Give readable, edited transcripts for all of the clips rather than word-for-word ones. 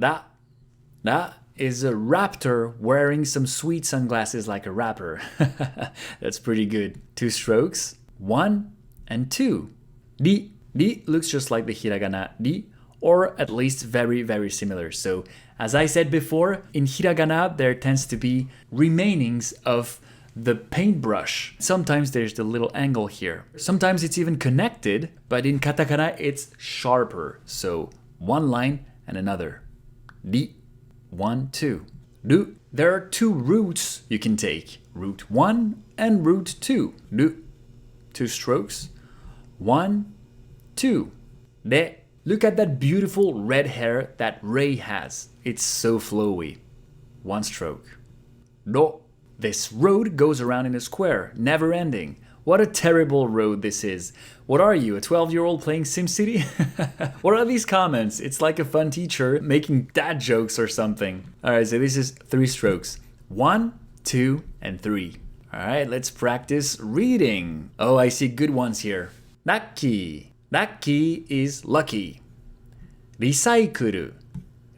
That is a raptor wearing some sweet sunglasses like a rapper. That's pretty good. 2 strokes. 1 and 2. Ri. Ri looks just like the hiragana ri, or at least very, very similar. So, as I said before, in hiragana there tends to be remainings of the paintbrush. Sometimes there's the little angle here. Sometimes it's even connected, but in katakana it's sharper. So, one line and another. Ri. 1, 2. Ru. There are 2 roots you can take. Root 1 and root 2. Ru. 2 strokes. 1, 2. Re. Look at that beautiful red hair that Rei has. It's so flowy. 1 stroke. Ro. This road goes around in a square, never ending. What a terrible road this is. What are you, a 12-year-old playing SimCity? What are these comments? It's like a fun teacher making dad jokes or something. Alright, so this is 3 strokes. 1, 2, and 3. Alright, let's practice reading. Oh, I see good ones here. Lucky. Lucky is lucky. Recycle.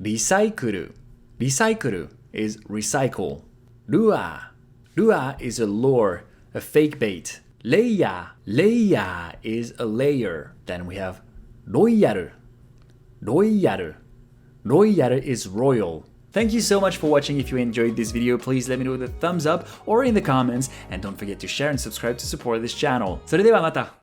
Recycle. Recycle is recycle. Lure. Lure is a lure, a fake bait. Leia. Leia is a layer. Then we have royal. Royal. Royal is royal. Thank you so much for watching. If you enjoyed this video, please let me know with a thumbs up or in the comments. And don't forget to share and subscribe to support this channel. それではまた。